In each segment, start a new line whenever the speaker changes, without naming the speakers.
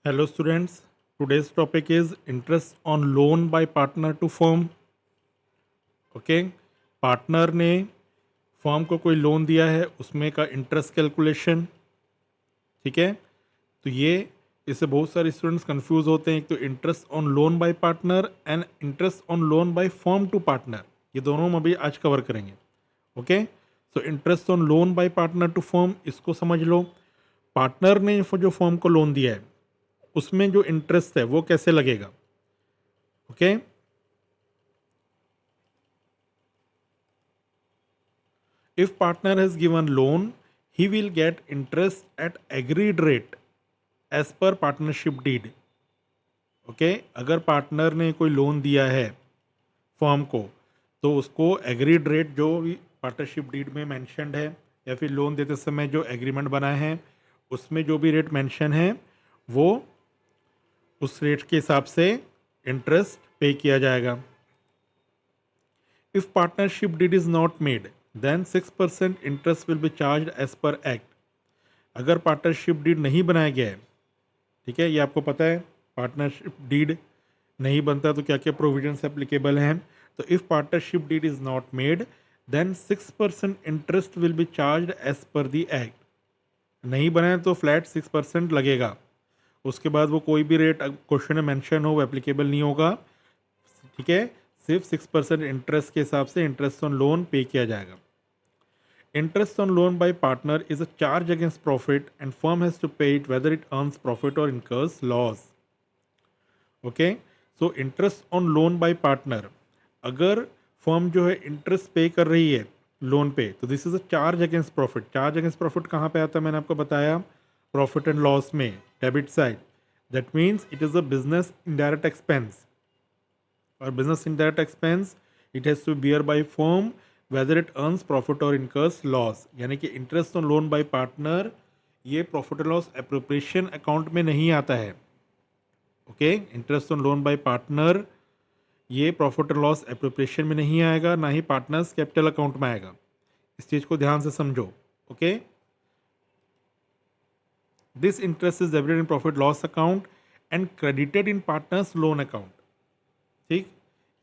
Hello students, today's topic is interest on loan by partner to firm. Okay partner ने firm को कोई loan दिया है उसमें का इंटरेस्ट कैलकुलेशन। ठीक है, तो ये इससे बहुत सारे स्टूडेंट्स कंफ्यूज होते हैं। एक तो interest on loan by partner and interest on loan by firm to partner, ये दोनों हम अभी आज कवर करेंगे। Okay, so interest on loan by partner to firm, इसको समझ लो। पार्टनर ने जो फर्म को लोन दिया है उसमें जो इंटरेस्ट है वो कैसे लगेगा। Okay, if partner has given loan, he will get interest at agreed rate as per partnership deed. Okay, अगर पार्टनर ने कोई लोन दिया है फर्म को तो उसको एग्रीड रेट जो भी पार्टनरशिप डीड में मेंशन्ड है या फिर लोन देते समय जो एग्रीमेंट बना है उसमें जो भी रेट मेंशन है वो उस रेट के हिसाब से इंटरेस्ट पे किया जाएगा। If partnership deed is not made then 6% interest will be charge as per act. अगर पार्टनरशिप डीड नहीं बनाया गया है, ठीक है, ये आपको पता है पार्टनरशिप डीड नहीं बनता तो क्या क्या प्रोविजंस एप्लीकेबल हैं। तो if partnership deed is not made then 6% interest will be charge as per the act. नहीं बनाया तो फ्लैट 6% लगेगा। उसके बाद वो कोई भी रेट क्वेश्चन में मेंशन हो वो एप्लीकेबल नहीं होगा। ठीक है, सिर्फ 6% इंटरेस्ट के हिसाब से इंटरेस्ट ऑन लोन पे किया जाएगा। Interest on loan by partner is a charge against profit and firm has to pay it whether it earns profit or incurs loss. Okay, so interest on loan by partner, अगर firm जो है interest पे कर रही है loan पे तो this is a charge against profit. Charge against profit कहाँ पे आता है, मैंने आपको बताया प्रॉफिट एंड लॉस में debit side. That means it is a business indirect expense, और business indirect expense it has to bear by firm whether it earns profit और इनकर्स लॉस। यानी कि interest on loan by partner ये profit और loss appropriation account में नहीं आता है। Okay, interest on loan by partner ये प्रॉफिट और लॉस एप्रोप्रिएशन में नहीं आएगा, ना ही पार्टनर्स कैपिटल अकाउंट में आएगा। इस चीज़ को ध्यान से समझो। Okay, this interest is debited in profit loss account and credited in partners loan account. ठीक,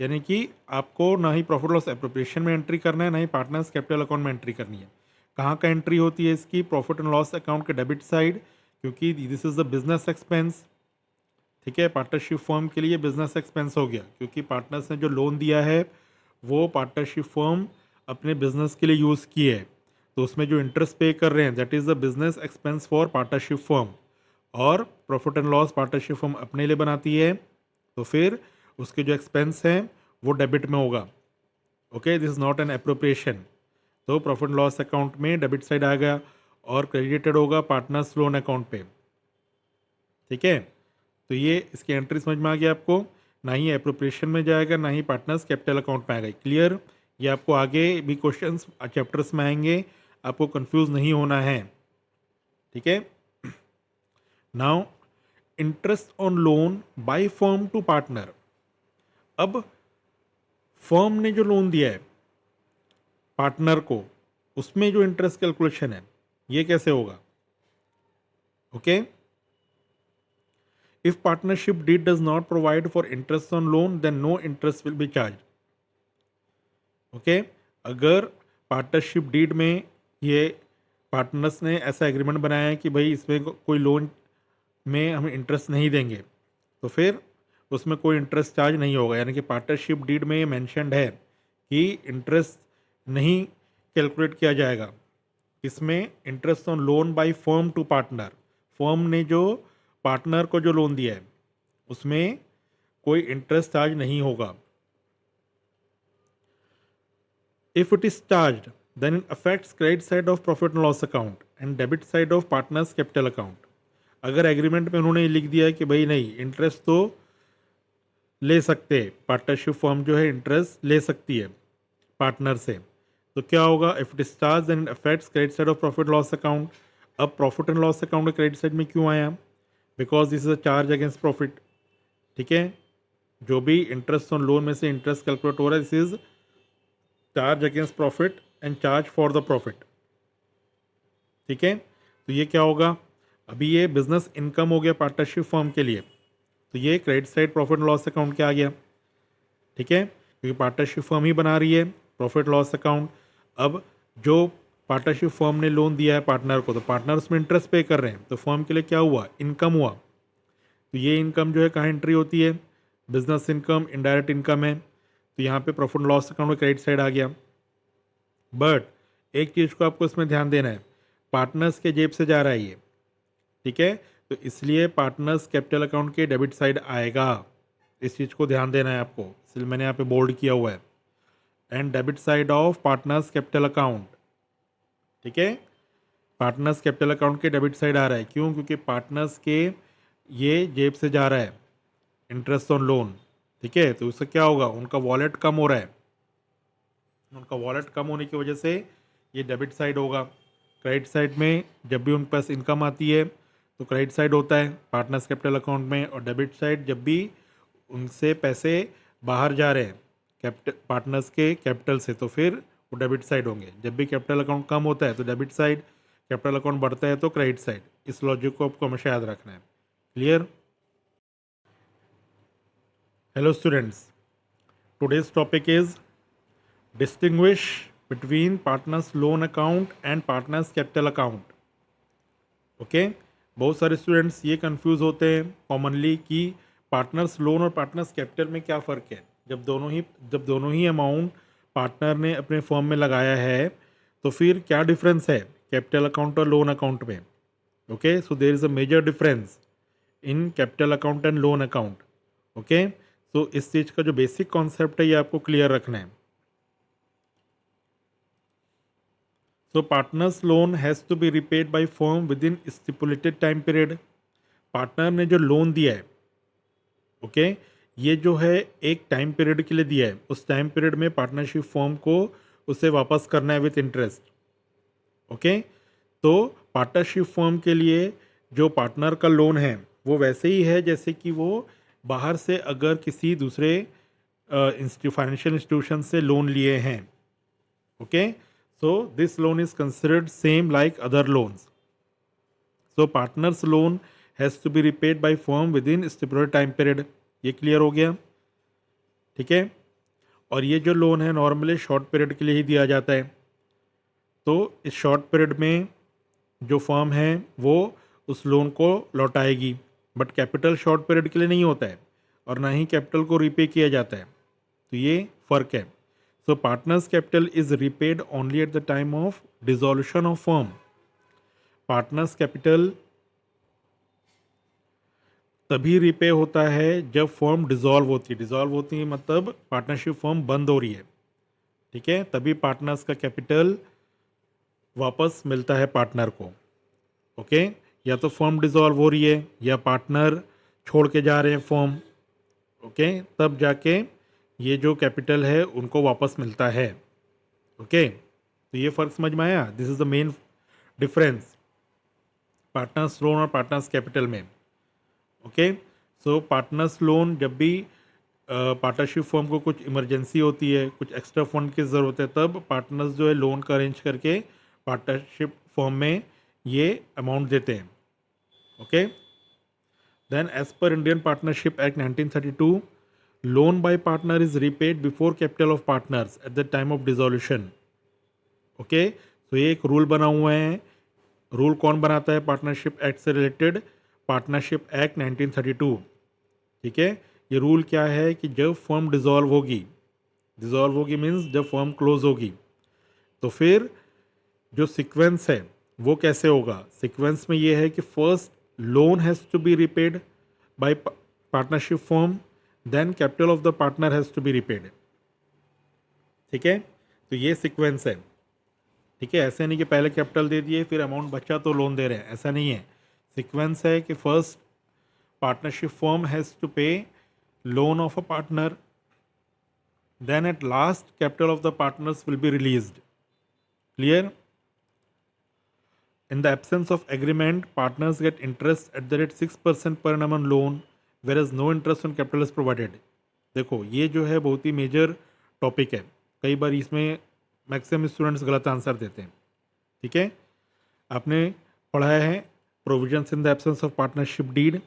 यानी कि आपको ना ही प्रॉफिट लॉस एप्रोप्रिएशन में एंट्री करना है ना ही पार्टनर्स कैपिटल अकाउंट में एंट्री करनी है। कहाँ का एंट्री होती है इसकी, प्रॉफिट एंड लॉस अकाउंट के डेबिट साइड, क्योंकि this is the business expense. ठीक है, पार्टनरशिप फर्म के लिए बिजनेस एक्सपेंस हो गया क्योंकि पार्टनर्स ने जो लोन दिया है वो पार्टनरशिप फर्म अपने बिजनेस के लिए यूज़ की है, तो उसमें जो इंटरेस्ट पे कर रहे हैं that is the business expense for partnership firm, और profit and loss partnership firm अपने लिए बनाती है तो फिर उसके जो एक्सपेंस हैं वो डेबिट में होगा। Okay, this is not an appropriation, तो प्रॉफिट लॉस अकाउंट में डेबिट साइड आ गया और क्रेडिटेड होगा पार्टनर्स लोन अकाउंट पे। ठीक है, तो ये इसकी एंट्री समझ में आ गया आपको, ना ही एप्रोप्रिएशन में जाएगा ना ही पार्टनर्स कैपिटल अकाउंट में आएगा। क्लियर, ये आपको आगे भी क्वेश्चंस चैप्टर्स में आएंगे, आपको कंफ्यूज नहीं होना है। ठीक है, now interest on loan by firm to partner. अब फर्म ने जो लोन दिया है पार्टनर को उसमें जो इंटरेस्ट कैलकुलेशन है ये कैसे होगा। Okay, if partnership deed does not provide for interest on loan then no interest will be charge. Okay, अगर पार्टनरशिप डीड में ये पार्टनर्स ने ऐसा एग्रीमेंट बनाया है कि भाई इसमें कोई लोन में हम इंटरेस्ट नहीं देंगे तो फिर उसमें कोई इंटरेस्ट चार्ज नहीं होगा। यानी कि पार्टनरशिप डीड में ये मैंशनड है कि इंटरेस्ट नहीं कैलकुलेट किया जाएगा। इसमें interest on loan by firm to partner, firm ने जो पार्टनर को जो लोन दिया है उसमें कोई इंटरेस्ट चार्ज नहीं होगा। If it is charged then it affects credit side of profit and loss account and debit side of partners capital account. अगर एग्रीमेंट में उन्होंने लिख दिया है कि भाई नहीं इंटरेस्ट तो ले सकते हैं, पार्टनरशिप फर्म जो है इंटरेस्ट ले सकती है पार्टनर से, तो क्या होगा, if it is charge then it affects credit side of profit loss account. अब प्रॉफिट एंड लॉस अकाउंट के क्रेडिट साइड में क्यों आया, because this is a charge against profit. ठीक है, जो भी इंटरेस्ट ऑन लोन में से इंटरेस्ट कैलकुलेट हो रहा है this is charge against profit and charge for the profit. ठीक है, तो ये क्या होगा, अभी ये बिजनेस इनकम हो गया पार्टनरशिप फर्म के लिए, तो ये credit side profit loss account के आ गया, ठीक है, क्योंकि पार्टनरशिप फर्म ही बना रही है प्रॉफिट लॉस अकाउंट। अब जो पार्टनरशिप फर्म ने लोन दिया है पार्टनर को, तो पार्टनर उसमें इंटरेस्ट पे कर रहे हैं, तो फर्म के लिए क्या हुआ, इनकम हुआ। तो ये इनकम जो है कहाँ एंट्री होती है, बिजनेस इनकम, इनडायरेक्ट इनकम है, तो यहाँ पे प्रॉफिट लॉस अकाउंट में क्रेडिट साइड आ गया। बट एक चीज़ को आपको इसमें ध्यान देना है, पार्टनर्स के जेब से जा रहा है ये, ठीक है, तो इसलिए पार्टनर्स कैपिटल अकाउंट के डेबिट साइड आएगा। इस चीज़ को ध्यान देना है आपको, इसलिए मैंने यहाँ पे बोल्ड किया हुआ है, and debit side of partners capital account, ठीक है, पार्टनर्स कैपिटल अकाउंट के डेबिट साइड आ रहा है। क्यों? क्योंकि पार्टनर्स के ये जेब से जा रहा है इंटरेस्ट ऑन लोन, ठीक है, तो उससे क्या होगा, उनका वॉलेट कम हो रहा है, उनका वॉलेट कम होने की वजह से ये डेबिट साइड होगा। क्रेडिट साइड में जब भी उनके पास इनकम आती है तो क्रेडिट साइड होता है पार्टनर्स कैपिटल अकाउंट में, और डेबिट साइड जब भी उनसे पैसे बाहर जा रहे हैं कैपिटल पार्टनर्स के कैपिटल से, तो फिर वो डेबिट साइड होंगे। जब भी कैपिटल अकाउंट कम होता है तो डेबिट साइड, कैपिटल अकाउंट बढ़ता है तो क्रेडिट साइड। इस लॉजिक को आपको हमेशा याद रखना है। Clear? Hello students, today's topic is distinguish between partners loan account and partners capital account. Okay, बहुत सारे स्टूडेंट्स ये कंफ्यूज होते हैं कॉमनली कि पार्टनर्स लोन और पार्टनर्स कैपिटल में क्या फ़र्क है। जब दोनों ही अमाउंट पार्टनर ने अपने फर्म में लगाया है तो फिर क्या डिफरेंस है कैपिटल अकाउंट और लोन अकाउंट में। Okay, so there is a major difference in capital account and loan account. Okay, तो इस चीज़ का जो बेसिक कॉन्सेप्ट है ये आपको क्लियर रखना है। So partners loan has to be repaid by firm within stipulated time period. Partner ने जो लोन दिया है, ओके, ये जो है एक टाइम पीरियड के लिए दिया है, उस टाइम पीरियड में पार्टनरशिप फर्म को उसे वापस करना है विथ इंटरेस्ट। ओके, तो पार्टनरशिप फर्म के लिए जो पार्टनर का लोन है वो वैसे ही है जैसे कि वो बाहर से अगर किसी दूसरे फाइनेंशियल इंस्टीट्यूशन से लोन लिए हैं। Okay, so this loan is considered same like other loans. So partners loan has to be repaid by firm within stipulated time period. ये क्लियर हो गया, ठीक है। और ये जो लोन है नॉर्मली शॉर्ट पीरियड के लिए ही दिया जाता है, तो इस शॉर्ट पीरियड में जो फर्म है वो उस लोन को लौटाएगी, बट कैपिटल शॉर्ट पीरियड के लिए नहीं होता है और ना ही कैपिटल को रीपे किया जाता है, तो ये फ़र्क है। So partners capital is repaid only at the time of dissolution of firm. Partners capital तभी रीपे होता है जब फर्म डिसॉल्व होती है मतलब पार्टनरशिप फर्म बंद हो रही है, ठीक है, तभी पार्टनर्स का कैपिटल वापस मिलता है पार्टनर को। ओके, या तो फर्म डिसॉल्व हो रही है या पार्टनर छोड़ के जा रहे हैं फर्म, ओके, तब जाके ये जो कैपिटल है उनको वापस मिलता है। ओके, तो ये फ़र्क समझ में आया? This is the main difference partners loan और पार्टनर्स कैपिटल में। ओके, सो पार्टनर्स लोन जब भी पार्टनरशिप फर्म को कुछ इमरजेंसी होती है, कुछ एक्स्ट्रा फंड की ज़रूरत है, तब पार्टनर्स जो है लोन का अरेंज करके पार्टनरशिप फर्म में ये अमाउंट देते हैं। Okay, then as per Indian partnership act 1932, loan by partner is repaid before capital of partners at the time of dissolution. Okay, तो ये एक रूल बना हुआ है। रूल कौन बनाता है पार्टनरशिप एक्ट से रिलेटेड? पार्टनरशिप एक्ट 1932, ठीक है। ये रूल क्या है कि जब फर्म डिसॉल्व होगी मीन्स जब फर्म क्लोज होगी, तो फिर जो सीक्वेंस है वो कैसे होगा? सीक्वेंस में ये है कि first loan has to be repaid by partnership firm, then capital of the partner has to be repaid, ठीक है। तो ये सीक्वेंस है, ठीक है। ऐसे नहीं कि पहले कैपिटल दे दिए फिर अमाउंट बचा तो लोन दे रहे हैं, ऐसा नहीं है। सीक्वेंस है कि first partnership firm has to pay loan of a partner, then at last capital of the partners will be released. Clear? In the absence of agreement, partners get interest at the rate 6% per annum on loan, whereas no interest on capital is provided. देखो ये जो है बहुत ही major topic है, कई बार इसमें maximum students गलत answer देते हैं, ठीक है। आपने पढ़ा है provisions in the absence of partnership deed,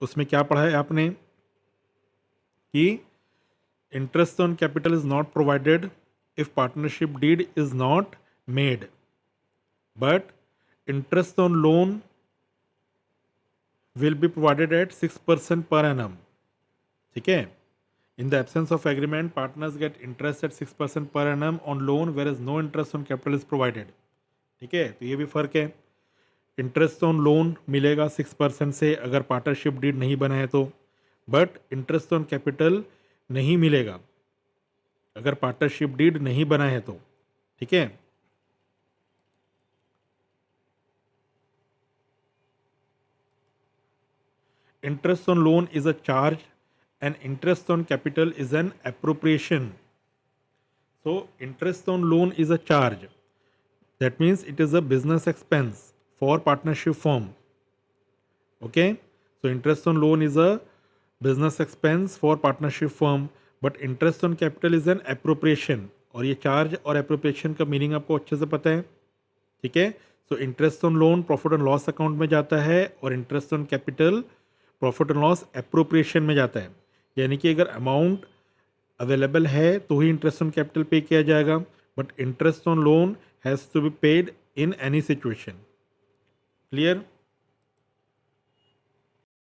उसमें क्या पढ़ा है आपने कि interest on capital is not provided if partnership deed is not made, but interest on loan will be provided at 6% per annum. ठीक है, in the absence of agreement partners get interest at 6% per annum on loan whereas no interest on capital is provided. ठीक है, तो ये भी फर्क है. Interest on loan मिलेगा 6% से अगर पार्टनरशिप डीड नहीं बना है तो, बट इंटरेस्ट ऑन कैपिटल नहीं मिलेगा अगर पार्टनरशिप डीड नहीं बना है तो. ठीक है, interest on loan is a charge and interest on capital is an appropriation. So interest on loan is a charge, that means it is a business expense for partnership firm. Okay, so interest on loan is a business expense for partnership firm, but interest on capital is an appropriation. और ये charge और appropriation का meaning आपको अच्छे से पता है. ठीक है, सो interest on loan profit and loss account में जाता है और interest on capital profit and loss appropriation में जाता है. यानी कि अगर अमाउंट अवेलेबल है तो ही इंटरेस्ट ऑन कैपिटल पे किया जाएगा, but interest on loan has to be paid in any situation. Clear?